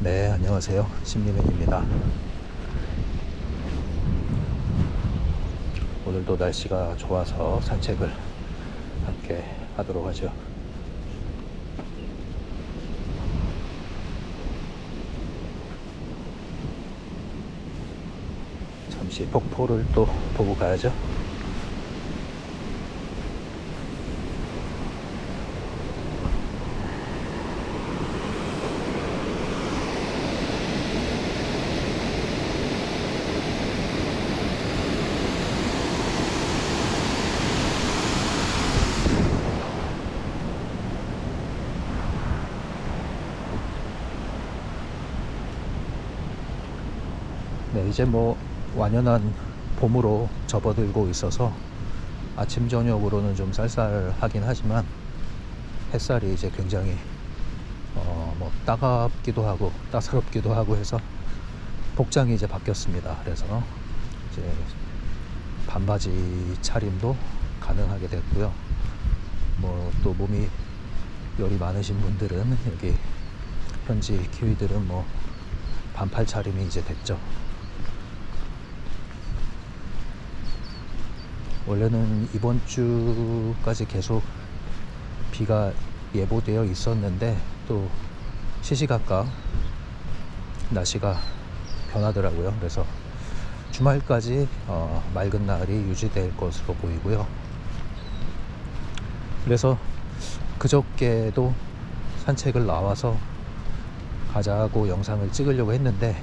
네, 안녕하세요. 심리맨입니다. 오늘도 날씨가 좋아서 산책을 함께 하도록 하죠. 잠시 폭포를 또 보고 가야죠. 네, 이제 완연한 봄으로 접어들고 있어서 아침 저녁으로는 좀 쌀쌀하긴 하지만 햇살이 이제 굉장히 따갑기도 하고 따사롭기도 하고 해서 복장이 이제 바뀌었습니다. 그래서 이제 반바지 차림도 가능하게 됐고요. 또 몸이 열이 많으신 분들은 여기 현지 키위들은 반팔 차림이 이제 됐죠. 원래는 이번 주까지 계속 비가 예보되어 있었는데 또 시시각각 날씨가 변하더라고요. 그래서 주말까지 맑은 날이 유지될 것으로 보이고요. 그래서 그저께도 산책을 나와서 가자고 영상을 찍으려고 했는데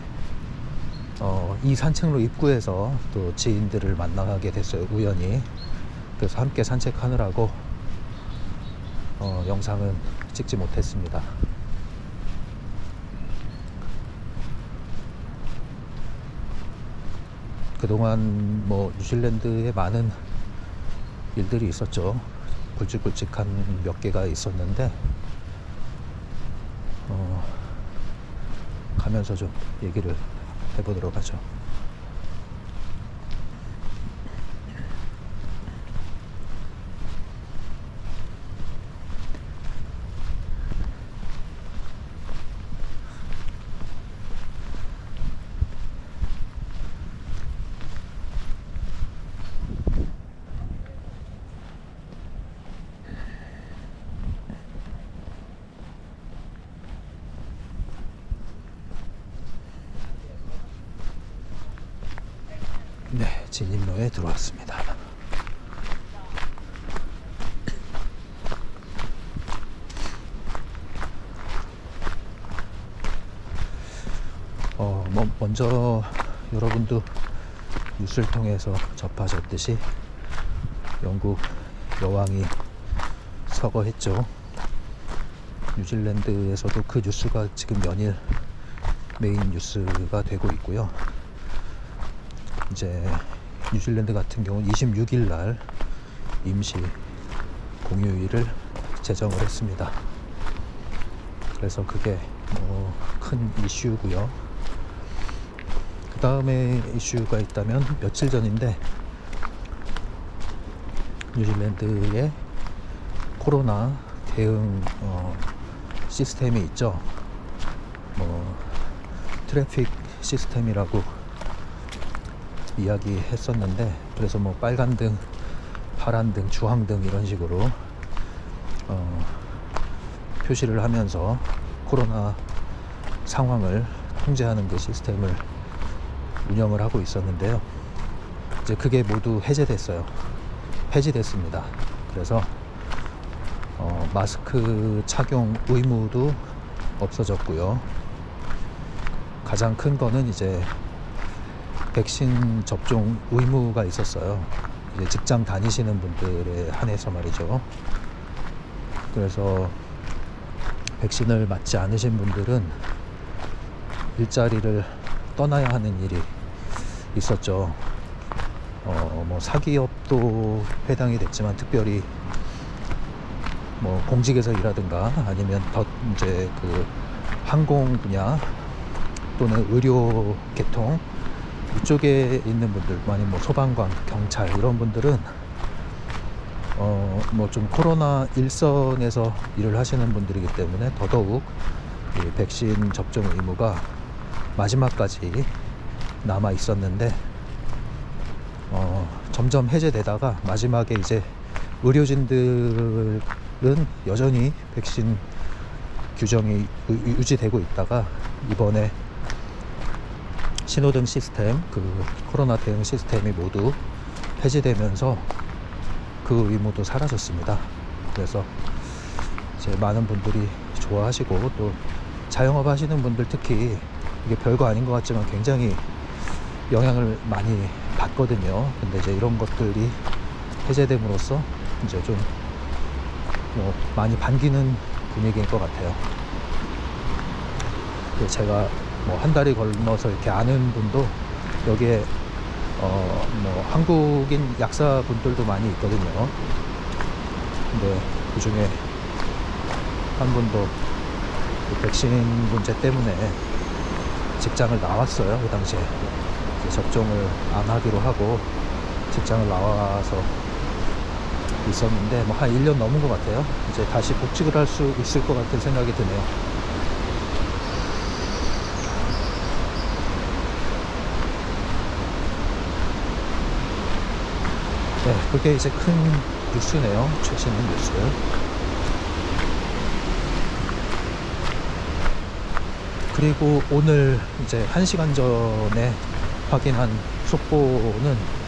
이 산책로 입구에서 또 지인들을 만나게 됐어요, 우연히. 그래서 함께 산책하느라고 영상은 찍지 못했습니다. 그동안 뉴질랜드에 많은 일들이 있었죠. 굵직굵직한 몇 개가 있었는데 가면서 좀 얘기를 해보도록 하죠. 네, 진입로에 들어왔습니다. 먼저 여러분도 뉴스를 통해서 접하셨듯이 영국 여왕이 서거했죠. 뉴질랜드에서도 그 뉴스가 지금 연일 메인 뉴스가 되고 있고요. 이제 뉴질랜드 같은 경우는 26일 날 임시 공휴일을 제정을 했습니다. 그래서 그게 큰 이슈고요. 그 다음에 이슈가 있다면 며칠 전인데 뉴질랜드에 코로나 대응 시스템이 있죠. 트래픽 시스템이라고 이야기했었는데, 그래서 빨간등, 파란등, 주황등 이런 식으로 표시를 하면서 코로나 상황을 통제하는 그 시스템을 운영을 하고 있었는데요. 이제 그게 모두 폐지됐습니다. 그래서 마스크 착용 의무도 없어졌고요. 가장 큰 거는 이제 백신 접종 의무가 있었어요. 이제 직장 다니시는 분들에 한해서 말이죠. 그래서 백신을 맞지 않으신 분들은 일자리를 떠나야 하는 일이 있었죠. 사기업도 해당이 됐지만 특별히 공직에서 일하든가 아니면 더 이제 그 항공 분야 또는 의료 계통 이쪽에 있는 분들, 많이 소방관, 경찰 이런 분들은 좀 코로나 일선에서 일을 하시는 분들이기 때문에 더더욱 이 백신 접종 의무가 마지막까지 남아 있었는데 점점 해제되다가 마지막에 이제 의료진들은 여전히 백신 규정이 유지되고 있다가 이번에 신호등 시스템, 그 코로나 대응 시스템이 모두 폐지되면서 그 의무도 사라졌습니다. 그래서 이제 많은 분들이 좋아하시고, 또 자영업 하시는 분들 특히 이게 별거 아닌 것 같지만 굉장히 영향을 많이 받거든요. 근데 이제 이런 것들이 해제됨으로써 이제 좀 많이 반기는 분위기인 것 같아요. 제가 한 달이 건너서 이렇게 아는 분도 여기에 한국인 약사분들도 많이 있거든요. 근데 그 중에 한 분도 백신 문제 때문에 직장을 나왔어요. 그 당시에 접종을 안 하기로 하고 직장을 나와서 있었는데 한 1년 넘은 것 같아요. 이제 다시 복직을 할 수 있을 것 같은 생각이 드네요. 네, 그게 이제 큰 뉴스네요. 최신 뉴스. 그리고 오늘 이제 1시간 전에 확인한 속보는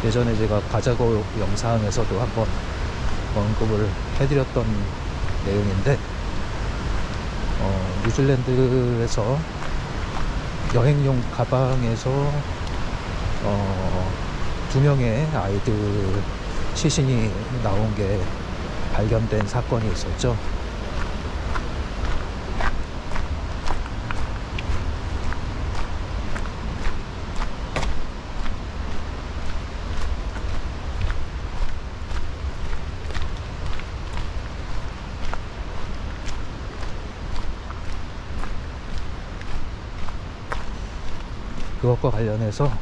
예전에 제가 가자고 영상에서도 한번 언급을 해드렸던 내용인데, 뉴질랜드에서 여행용 가방에서 2명의 아이들 시신이 나온 게 발견된 사건이 있었죠. 그것과 관련해서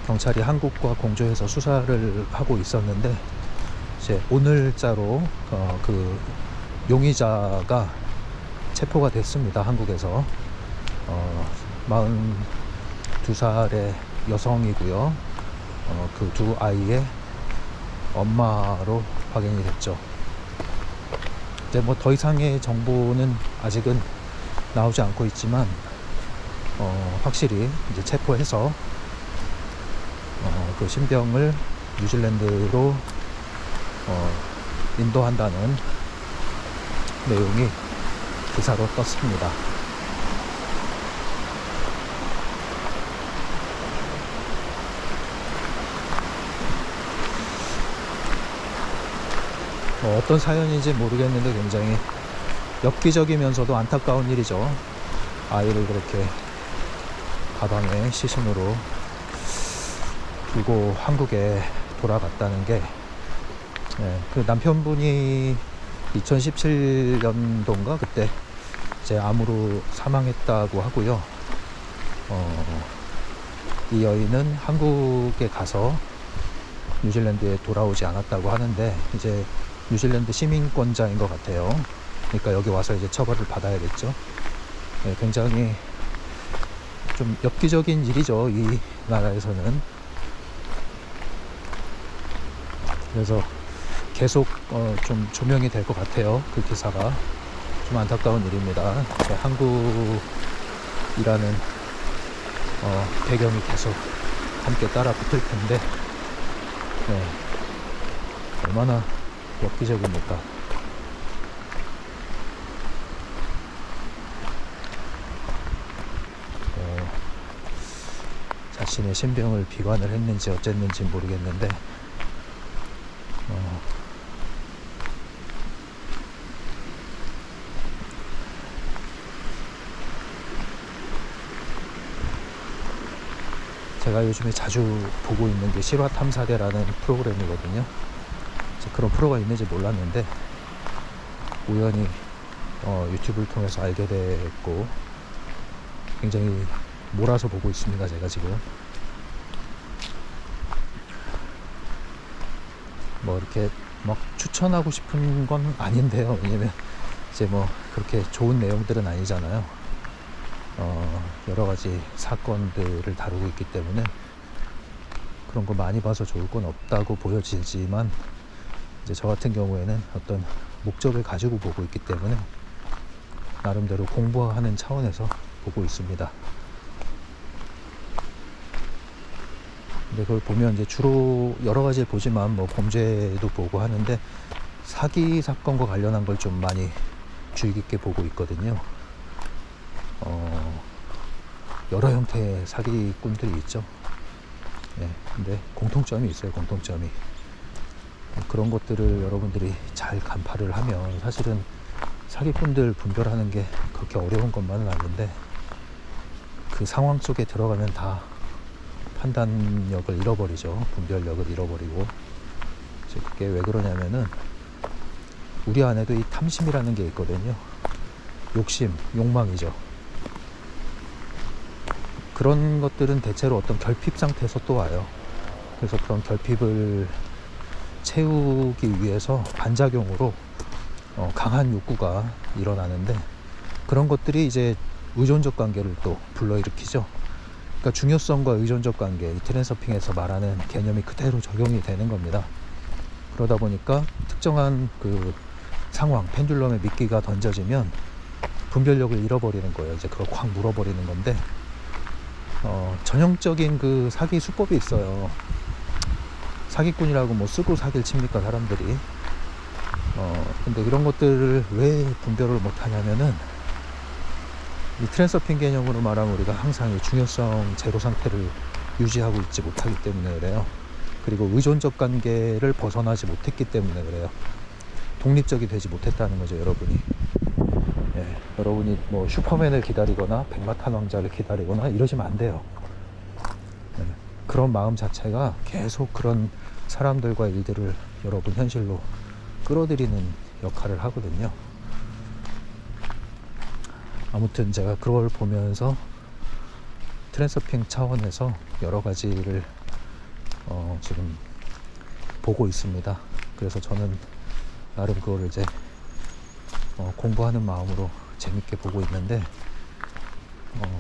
경찰이 한국과 공조해서 수사를 하고 있었는데, 이제 오늘자로 그 용의자가 체포가 됐습니다. 한국에서 42살의 여성이고요. 그 두 아이의 엄마로 확인이 됐죠. 이제 더 이상의 정보는 아직은 나오지 않고 있지만 확실히 이제 체포해서 그 신병을 뉴질랜드로 인도한다는 내용이 기사로 떴습니다. 어떤 사연인지 모르겠는데 굉장히 엽기적이면서도 안타까운 일이죠. 아이를 그렇게 가방에 시신으로 두고 한국에 돌아갔다는 게, 그 남편분이 2017년도인가 그때 이제 암으로 사망했다고 하고요. 이 여인은 한국에 가서 뉴질랜드에 돌아오지 않았다고 하는데, 이제 뉴질랜드 시민권자인 것 같아요. 그러니까 여기 와서 이제 처벌을 받아야겠죠. 굉장히 좀 엽기적인 일이죠, 이 나라에서는. 그래서 계속 좀 조명이 될 것 같아요. 그 기사가. 좀 안타까운 일입니다. 한국이라는 배경이 계속 함께 따라 붙을 텐데, 얼마나 엽기적입니까? 자신의 신병을 비관을 했는지 어쨌는지 모르겠는데, 제가 요즘에 자주 보고 있는 게 실화탐사대라는 프로그램이거든요. 그런 프로가 있는지 몰랐는데 우연히 유튜브를 통해서 알게 됐고, 굉장히 몰아서 보고 있습니다. 제가 지금 이렇게 막 추천하고 싶은 건 아닌데요. 왜냐면 이제 뭐 그렇게 좋은 내용들은 아니잖아요. 여러 가지 사건들을 다루고 있기 때문에 그런 거 많이 봐서 좋을 건 없다고 보여지지만, 이제 저 같은 경우에는 어떤 목적을 가지고 보고 있기 때문에 나름대로 공부하는 차원에서 보고 있습니다. 근데 그걸 보면 이제 주로 여러 가지를 보지만 뭐 범죄도 보고 하는데, 사기 사건과 관련한 걸 좀 많이 주의 깊게 보고 있거든요. 여러 형태의 사기꾼들이 있죠. 예, 근데 공통점이 있어요. 공통점이. 그런 것들을 여러분들이 잘 간파를 하면 사실은 사기꾼들 분별하는 게 그렇게 어려운 것만은 아닌데, 그 상황 속에 들어가면 다 판단력을 잃어버리죠. 분별력을 잃어버리고. 이제 그게 왜 그러냐면은 우리 안에도 이 탐심이라는 게 있거든요. 욕심, 욕망이죠. 그런 것들은 대체로 어떤 결핍 상태에서 또 와요. 그래서 그런 결핍을 채우기 위해서 반작용으로 강한 욕구가 일어나는데, 그런 것들이 이제 의존적 관계를 또 불러일으키죠. 그러니까 중요성과 의존적 관계, 이 트랜서핑에서 말하는 개념이 그대로 적용이 되는 겁니다. 그러다 보니까 특정한 그 상황, 펜듈럼의 미끼가 던져지면 분별력을 잃어버리는 거예요. 이제 그걸 확 물어버리는 건데, 전형적인 그 사기 수법이 있어요. 사기꾼이라고 뭐 쓰고 사기를 칩니까, 사람들이. 근데 이런 것들을 왜 분별을 못 하냐면은, 이 트랜서핑 개념으로 말하면 우리가 항상 이 중요성 제로 상태를 유지하고 있지 못하기 때문에 그래요. 그리고 의존적 관계를 벗어나지 못했기 때문에 그래요. 독립적이 되지 못했다는 거죠, 여러분이. 예, 여러분이 뭐 슈퍼맨을 기다리거나 백마탄 왕자를 기다리거나 이러시면 안 돼요. 예, 그런 마음 자체가 계속 그런 사람들과 일들을 여러분 현실로 끌어들이는 역할을 하거든요. 아무튼 제가 그걸 보면서 트랜서핑 차원에서 여러 가지를 지금 보고 있습니다. 그래서 저는 나름 그걸 이제 공부하는 마음으로 재밌게 보고 있는데,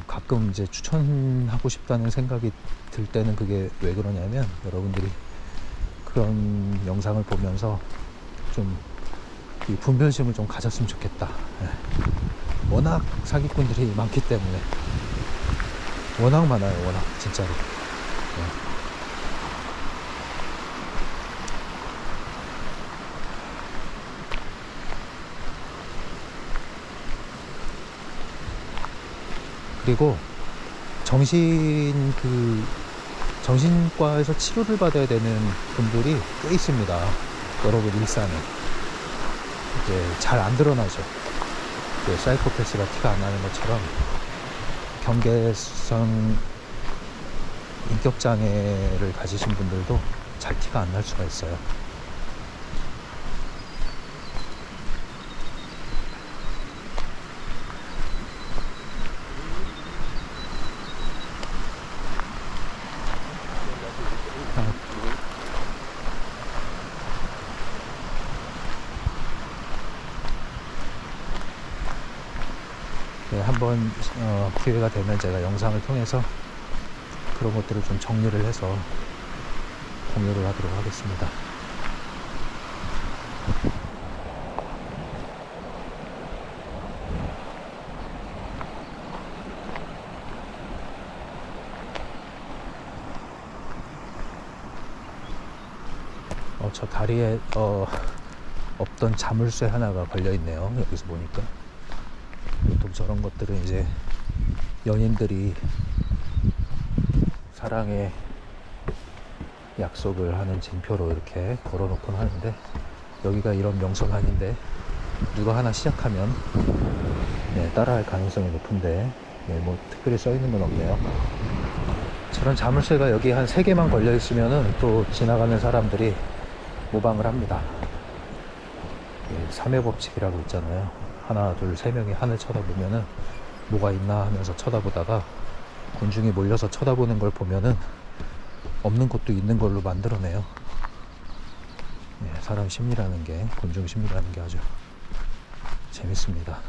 가끔 이제 추천하고 싶다는 생각이 들 때는 그게 왜 그러냐면, 여러분들이 그런 영상을 보면서 좀 이 분별심을 좀 가졌으면 좋겠다. 예. 워낙 사기꾼들이 많기 때문에, 워낙 많아요. 워낙 진짜로. 예. 그리고 정신과에서 치료를 받아야 되는 분들이 꽤 있습니다. 여러분 일상에 이제 잘 안 드러나죠. 사이코패스가 티가 안 나는 것처럼 경계성 인격 장애를 가지신 분들도 잘 티가 안 날 수가 있어요. 네, 한번 기회가 되면 제가 영상을 통해서 그런 것들을 좀 정리를 해서 공유를 하도록 하겠습니다. 저 다리에 없던 자물쇠 하나가 걸려 있네요. 여기서 보니까. 보통 저런 것들은 이제 연인들이 사랑의 약속을 하는 징표로 이렇게 걸어놓곤 하는데, 여기가 이런 명성한인데 누가 하나 시작하면 따라할 가능성이 높은데, 뭐 특별히 써있는 건 없네요. 저런 자물쇠가 여기 한 3개만 걸려 있으면은 또 지나가는 사람들이 모방을 합니다. 3회 법칙이라고 있잖아요. 하나, 둘, 3명이 하늘 쳐다보면은 뭐가 있나 하면서 쳐다보다가 군중이 몰려서 쳐다보는 걸 보면은 없는 것도 있는 걸로 만들어내요. 사람 심리라는 게, 군중 심리라는 게 아주 재밌습니다.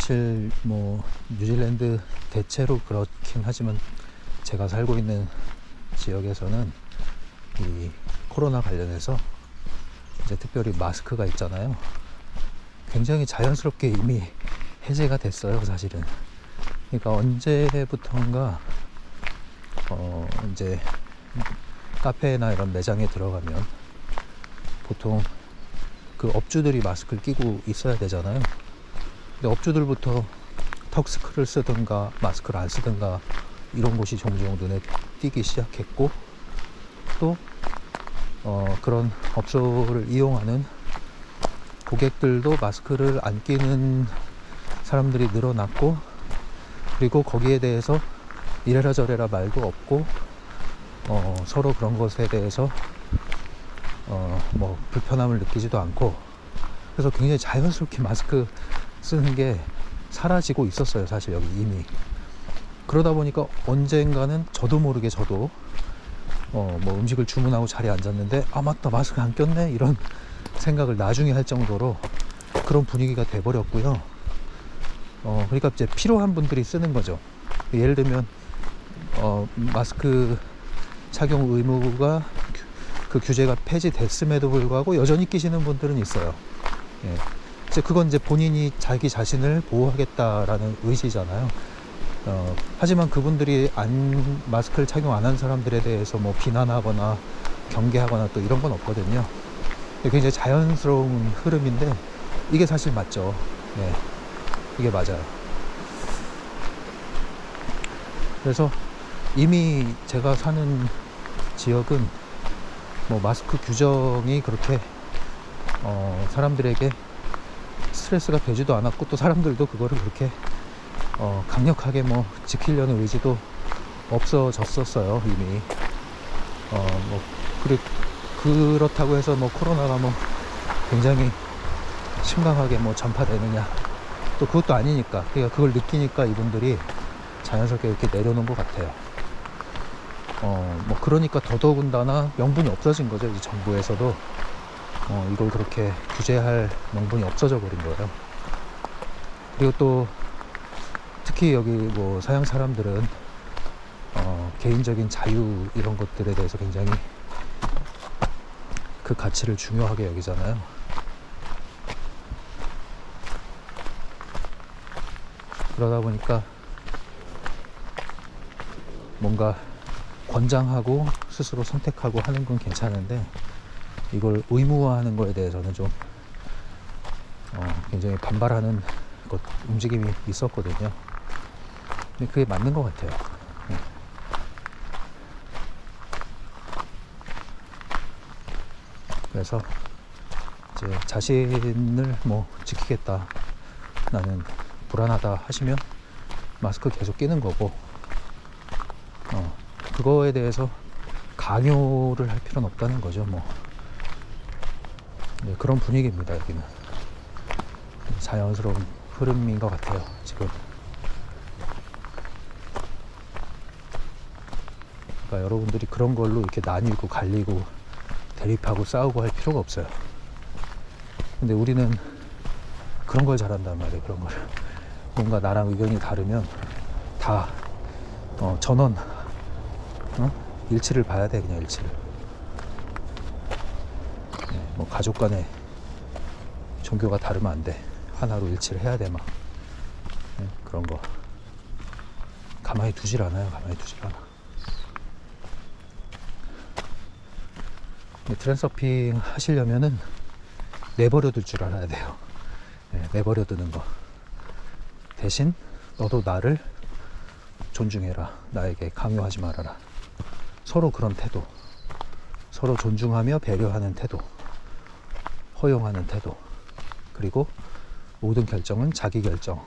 사실 뭐 뉴질랜드 대체로 그렇긴 하지만 제가 살고 있는 지역에서는 이 코로나 관련해서 이제 특별히 마스크가 있잖아요. 굉장히 자연스럽게 이미 해제가 됐어요, 사실은. 그러니까 언제부턴가 이제 카페나 이런 매장에 들어가면 보통 그 업주들이 마스크를 끼고 있어야 되잖아요. 근데 업주들부터 턱스크를 쓰든가 마스크를 안 쓰든가 이런 곳이 종종 눈에 띄기 시작했고, 또 그런 업소를 이용하는 고객들도 마스크를 안 끼는 사람들이 늘어났고, 그리고 거기에 대해서 이래라 저래라 말도 없고, 서로 그런 것에 대해서 뭐 불편함을 느끼지도 않고, 그래서 굉장히 자연스럽게 마스크 쓰는 게 사라지고 있었어요, 사실 여기 이미. 그러다 보니까 언젠가는 저도 모르게 저도 뭐 음식을 주문하고 자리에 앉았는데, 아 맞다, 마스크 안 꼈네, 이런 생각을 나중에 할 정도로 그런 분위기가 돼버렸고요. 그러니까 이제 필요한 분들이 쓰는 거죠. 예를 들면 마스크 착용 의무가 그 규제가 폐지됐음에도 불구하고 여전히 끼시는 분들은 있어요. 예. 이제 그건 이제 본인이 자기 자신을 보호하겠다라는 의지잖아요. 하지만 그분들이 마스크를 착용 안 한 사람들에 대해서 뭐 비난하거나 경계하거나 또 이런 건 없거든요. 굉장히 자연스러운 흐름인데 이게 사실 맞죠. 네, 이게 맞아요. 그래서 이미 제가 사는 지역은 뭐 마스크 규정이 그렇게 사람들에게 스트레스가 되지도 않았고, 또 사람들도 그거를 그렇게 강력하게 뭐 지키려는 의지도 없어졌었어요, 이미. 뭐 그렇다고 해서 뭐 코로나가 뭐 굉장히 심각하게 뭐 전파되느냐, 또 그것도 아니니까. 그러니까 그걸 느끼니까 이분들이 자연스럽게 이렇게 내려놓은 것 같아요. 뭐 그러니까 더더군다나 명분이 없어진 거죠. 이 정부에서도 이걸 그렇게 규제할 명분이 없어져 버린 거예요. 그리고 또 특히 여기 뭐 서양 사람들은 개인적인 자유 이런 것들에 대해서 굉장히 그 가치를 중요하게 여기잖아요. 그러다 보니까 뭔가 권장하고 스스로 선택하고 하는 건 괜찮은데, 이걸 의무화하는 거에 대해서는 좀 굉장히 반발하는 움직임이 있었거든요. 근데 그게 맞는 것 같아요. 그래서 이제 자신을 뭐 지키겠다, 나는 불안하다 하시면 마스크 계속 끼는 거고, 그거에 대해서 강요를 할 필요는 없다는 거죠. 뭐 네, 그런 분위기입니다. 여기는 자연스러운 흐름인 것 같아요, 지금. 그러니까 여러분들이 그런 걸로 이렇게 나뉘고 갈리고 대립하고 싸우고 할 필요가 없어요. 근데 우리는 그런 걸 잘한단 말이에요. 그런 걸 뭔가 나랑 의견이 다르면 다 전원 일치를 봐야 돼. 그냥 일치를. 네, 뭐 가족 간에 종교가 다르면 안 돼. 하나로 일치를 해야 돼. 막 네, 그런 거 가만히 두질 않아요. 가만히 두질 않아. 근데 트랜서핑 하시려면은 내버려 둘 줄 알아야 돼요. 네, 내버려 두는 거. 대신 너도 나를 존중해라. 나에게 강요하지 말아라. 서로 그런 태도, 서로 존중하며 배려하는 태도, 허용하는 태도, 그리고 모든 결정은 자기 결정,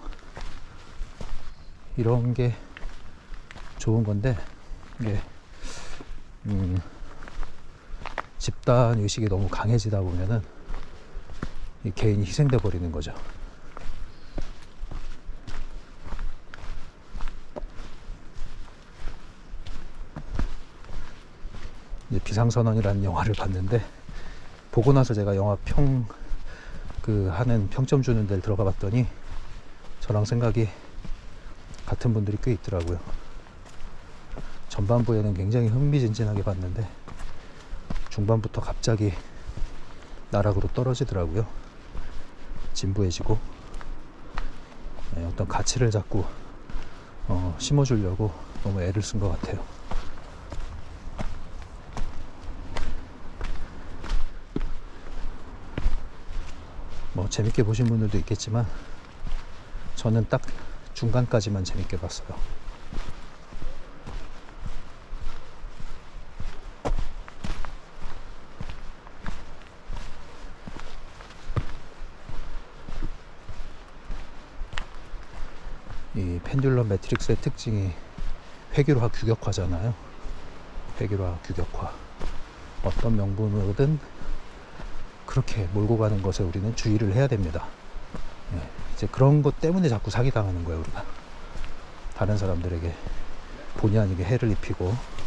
이런 게 좋은 건데, 이게 집단 의식이 너무 강해지다 보면은 이 개인이 희생돼 버리는 거죠. 이제 비상선언이라는 영화를 봤는데, 보고 나서 제가 영화 하는 평점 주는 데를 들어가 봤더니 저랑 생각이 같은 분들이 꽤 있더라고요. 전반부에는 굉장히 흥미진진하게 봤는데 중반부터 갑자기 나락으로 떨어지더라고요. 진부해지고 어떤 가치를 자꾸 심어주려고 너무 애를 쓴 것 같아요. 뭐 재밌게 보신 분들도 있겠지만 저는 딱 중간까지만 재밌게 봤어요. 이 펜듈럼 매트릭스의 특징이 회귀화 규격화잖아요. 회귀화 규격화. 어떤 명분으로든 그렇게 몰고 가는 것에 우리는 주의를 해야 됩니다. 이제 그런 것 때문에 자꾸 사기당하는 거예요. 우리가 다른 사람들에게 본의 아니게 해를 입히고.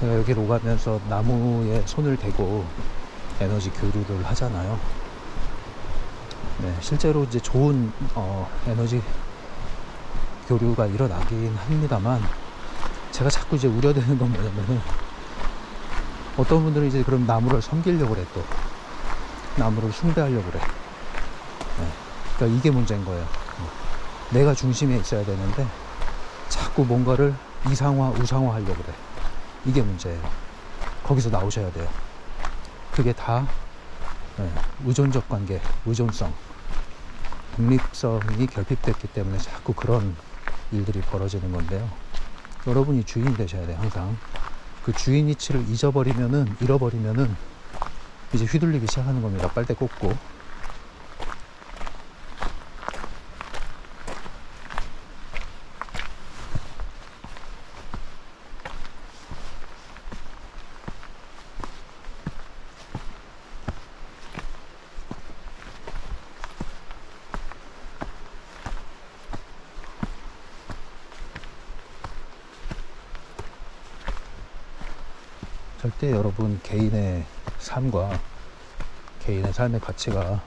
제가 여기로 오가면서 나무에 손을 대고 에너지 교류를 하잖아요. 네, 실제로 이제 좋은 에너지 교류가 일어나긴 합니다만, 제가 자꾸 이제 우려되는 건 뭐냐면은, 어떤 분들은 이제 그럼 나무를 섬기려고 그래, 또 나무를 숭배하려고 그래. 네, 그러니까 이게 문제인 거예요. 내가 중심에 있어야 되는데 자꾸 뭔가를 이상화 우상화 하려고 그래. 이게 문제예요. 거기서 나오셔야 돼요. 그게 다 의존적 관계, 의존성, 독립성이 결핍됐기 때문에 자꾸 그런 일들이 벌어지는 건데요. 여러분이 주인이 되셔야 돼요. 항상 그 주인 이치를 잃어버리면은 이제 휘둘리기 시작하는 겁니다. 빨대 꽂고. 절대 여러분 개인의 삶과 개인의 삶의 가치가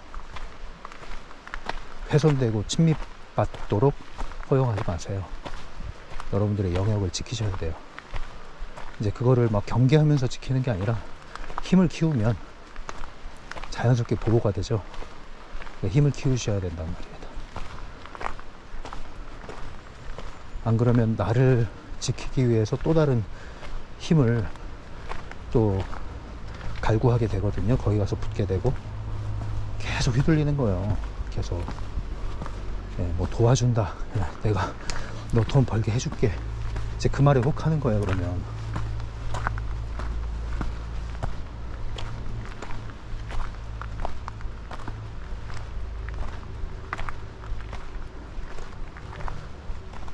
훼손되고 침입받도록 허용하지 마세요. 여러분들의 영역을 지키셔야 돼요. 이제 그거를 막 경계하면서 지키는 게 아니라 힘을 키우면 자연스럽게 보호가 되죠. 힘을 키우셔야 된단 말입니다. 안 그러면 나를 지키기 위해서 또 다른 힘을 또 갈구하게 되거든요. 거기 가서 붙게 되고 계속 휘둘리는 거예요. 계속 뭐 도와준다, 내가 너 돈 벌게 해줄게, 이제 그 말에 혹하는 거예요. 그러면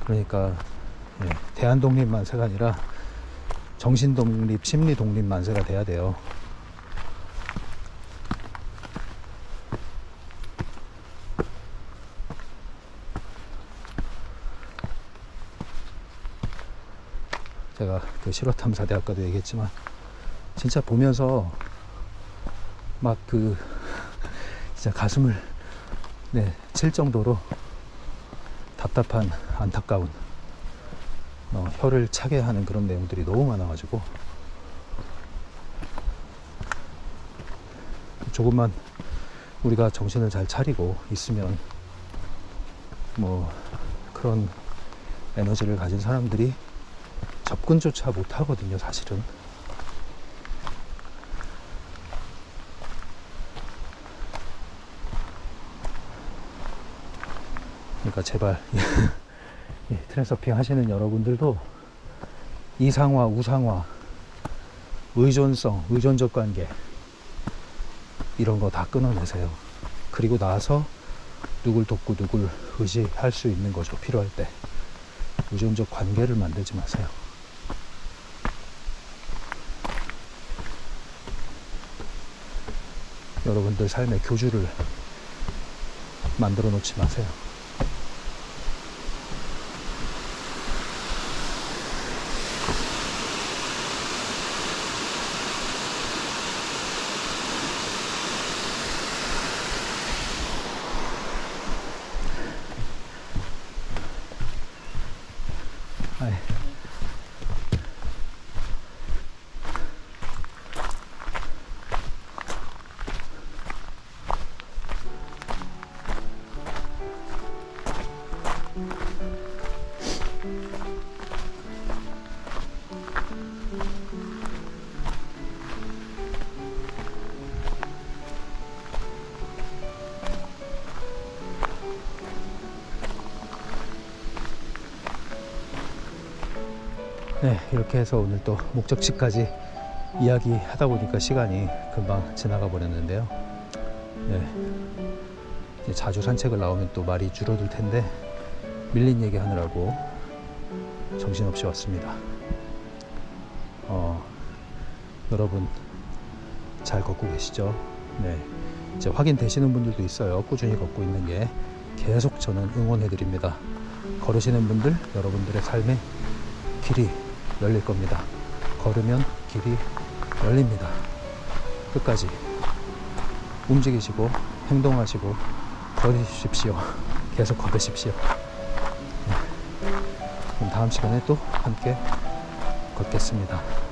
그러니까 대한독립 만세가 아니라 정신독립, 심리독립 만세가 돼야 돼요. 제가 그 실화탐사대학과도 얘기했지만 진짜 보면서 막 진짜 가슴을 칠 정도로 답답한, 안타까운, 혀를 차게 하는 그런 내용들이 너무 많아가지고 조금만 우리가 정신을 잘 차리고 있으면 뭐 그런 에너지를 가진 사람들이 접근조차 못 하거든요, 사실은. 그러니까 제발 트랜서핑 하시는 여러분들도 이상화, 우상화 의존성, 의존적 관계 이런 거 다 끊어내세요. 그리고 나서 누굴 돕고 누굴 의지할 수 있는 거죠. 필요할 때. 의존적 관계를 만들지 마세요. 여러분들 삶의 교주를 만들어 놓지 마세요. 아이. 네, 이렇게 해서 오늘 또 목적지까지 이야기 하다 보니까 시간이 금방 지나가 버렸는데요. 네, 이제 자주 산책을 나오면 또 말이 줄어들 텐데 밀린 얘기 하느라고 정신없이 왔습니다. 여러분 잘 걷고 계시죠? 네, 이제 확인되시는 분들도 있어요. 꾸준히 걷고 있는 게. 계속 저는 응원해 드립니다. 걸으시는 분들, 여러분들의 삶에 길이 열릴 겁니다. 걸으면 길이 열립니다. 끝까지 움직이시고 행동하시고 걸으십시오. 계속 걸으십시오. 네. 그럼 다음 시간에 또 함께 걷겠습니다.